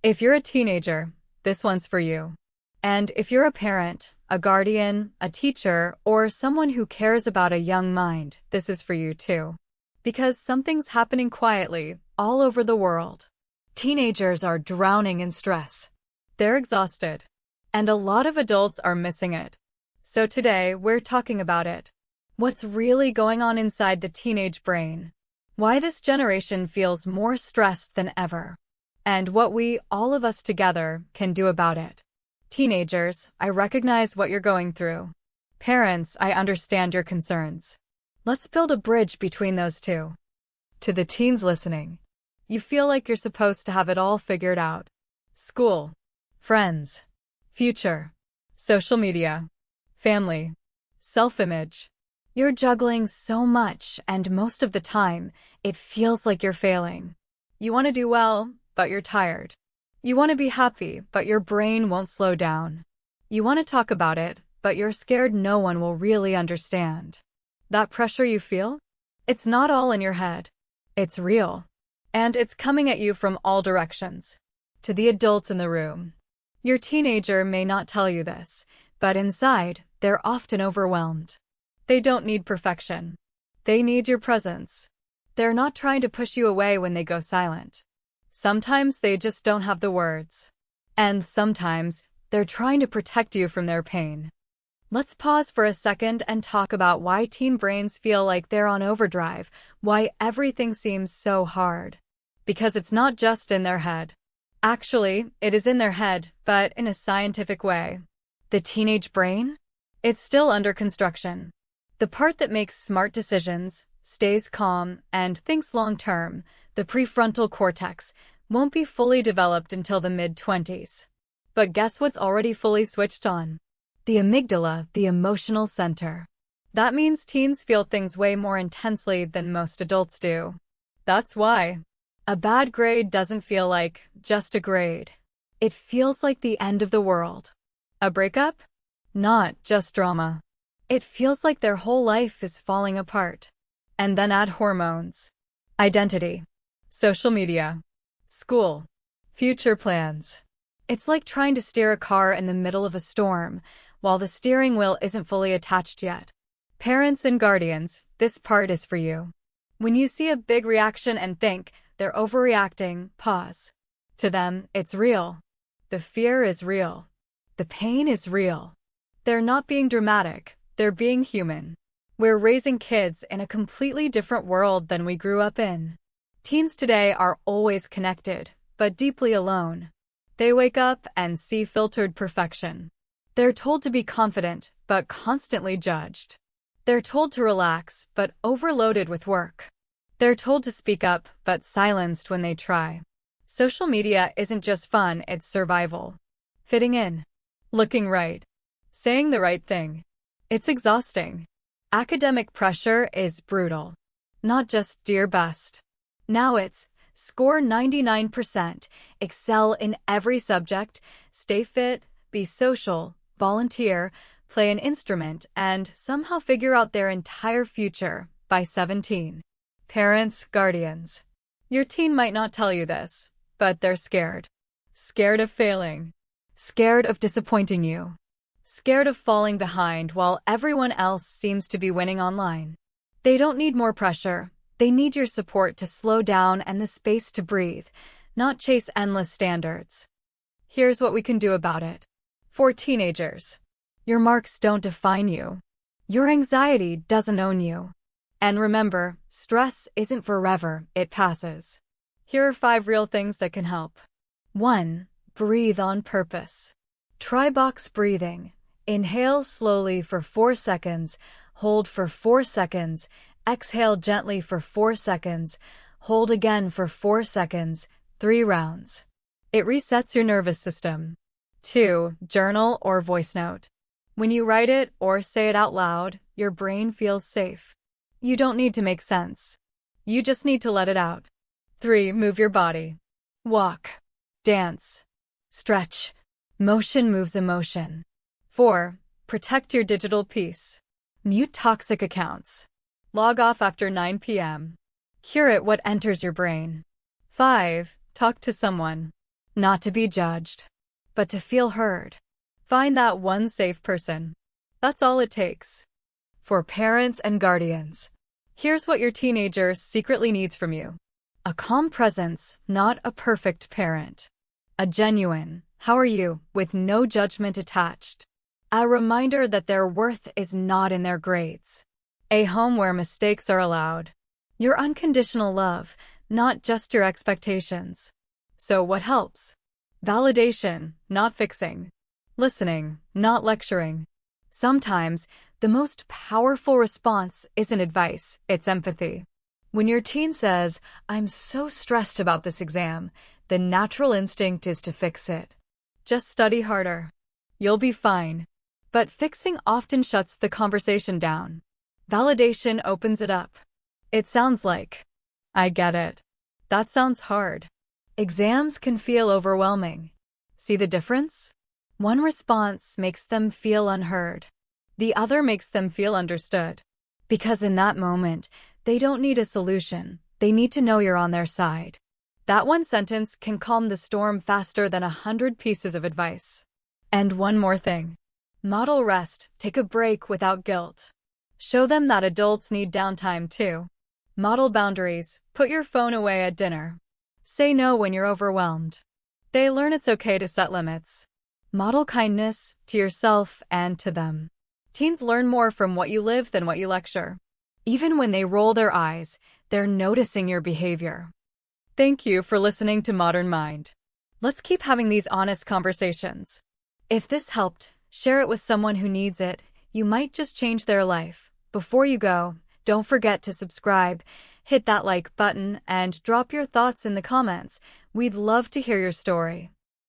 If you're a teenager, this one's for you. And if you're a parent, a guardian, a teacher, or someone who cares about a young mind, this is for you too. Because something's happening quietly, all over the world. Teenagers are drowning in stress. They're exhausted. And a lot of adults are missing it. So today, we're talking about it. What's really going on inside the teenage brain? Why this generation feels more stressed than ever? And what we, all of us together, can do about it. Teenagers, I recognize what you're going through. Parents, I understand your concerns. Let's build a bridge between those two. To the teens listening, you feel like you're supposed to have it all figured out. School, friends, future, social media, family, self-image. You're juggling so much, and most of the time, it feels like you're failing. You want to do well, but you're tired. You want to be happy, but your brain won't slow down. You want to talk about it, but you're scared no one will really understand. That pressure you feel? It's not all in your head. It's real. And it's coming at you from all directions. To the adults in the room. Your teenager may not tell you this, but inside, they're often overwhelmed. They don't need perfection. They need your presence. They're not trying to push you away when they go silent. Sometimes they just don't have the words. And sometimes, they're trying to protect you from their pain. Let's pause for a second and talk about why teen brains feel like they're on overdrive, why everything seems so hard. Because it's not just in their head. Actually, it is in their head, but in a scientific way. The teenage brain? It's still under construction. The part that makes smart decisions, stays calm, and thinks long-term, the prefrontal cortex, won't be fully developed until the mid-20s. But guess what's already fully switched on? The amygdala, the emotional center. That means teens feel things way more intensely than most adults do. That's why. A bad grade doesn't feel like just a grade. It feels like the end of the world. A breakup? Not just drama. It feels like their whole life is falling apart. And then add hormones. Identity. Social media. School. Future plans. It's like trying to steer a car in the middle of a storm, while the steering wheel isn't fully attached yet. Parents and guardians, this part is for you. When you see a big reaction and think, they're overreacting, pause. To them, it's real. The fear is real. The pain is real. They're not being dramatic, they're being human. We're raising kids in a completely different world than we grew up in. Teens today are always connected, but deeply alone. They wake up and see filtered perfection. They're told to be confident, but constantly judged. They're told to relax, but overloaded with work. They're told to speak up, but silenced when they try. Social media isn't just fun, it's survival. Fitting in. Looking right. Saying the right thing. It's exhausting. Academic pressure is brutal. Not just dear best. Now it's score 99%, excel in every subject, stay fit, be social, volunteer, play an instrument, and somehow figure out their entire future by 17. Parents, guardians. Your teen might not tell you this, but they're scared. Scared of failing. Scared of disappointing you. Scared of falling behind while everyone else seems to be winning online. They don't need more pressure. They need your support to slow down and the space to breathe, not chase endless standards. Here's what we can do about it. For teenagers, your marks don't define you. Your anxiety doesn't own you. And remember, stress isn't forever, it passes. Here are 5 real things that can help. 1. Breathe on purpose. Try box breathing. Inhale slowly for 4 seconds, hold for 4 seconds, exhale gently for 4 seconds, hold again for 4 seconds, 3 rounds. It resets your nervous system. 2. Journal or voice note. When you write it or say it out loud, your brain feels safe. You don't need to make sense. You just need to let it out. 3. Move your body. Walk. Dance. Stretch. Motion moves emotion. 4. Protect your digital peace. Mute toxic accounts. Log off after 9 p.m. Curate what enters your brain. 5. Talk to someone. Not to be judged, but to feel heard. Find that one safe person. That's all it takes. For parents and guardians, here's what your teenager secretly needs from you. A calm presence, not a perfect parent. A genuine, "How are you?" with no judgment attached. A reminder that their worth is not in their grades. A home where mistakes are allowed. Your unconditional love, not just your expectations. So what helps? Validation, not fixing. Listening, not lecturing. Sometimes, the most powerful response isn't advice, it's empathy. When your teen says, "I'm so stressed about this exam," the natural instinct is to fix it. Just study harder. You'll be fine. But fixing often shuts the conversation down. Validation opens it up. It sounds like, "I get it. That sounds hard." Exams can feel overwhelming. See the difference? One response makes them feel unheard. The other makes them feel understood. Because in that moment, they don't need a solution. They need to know you're on their side. That one sentence can calm the storm faster than 100 pieces of advice. And one more thing. Model rest. Take a break without guilt. Show them that adults need downtime too. Model boundaries. Put your phone away at dinner. Say no when you're overwhelmed. They learn it's okay to set limits. Model kindness to yourself and to them. Teens learn more from what you live than what you lecture. Even when they roll their eyes, they're noticing your behavior. Thank you for listening to Modern Mind. Let's keep having these honest conversations. If this helped, share it with someone who needs it. You might just change their life. Before you go, don't forget to subscribe, hit that like button, and drop your thoughts in the comments. We'd love to hear your story.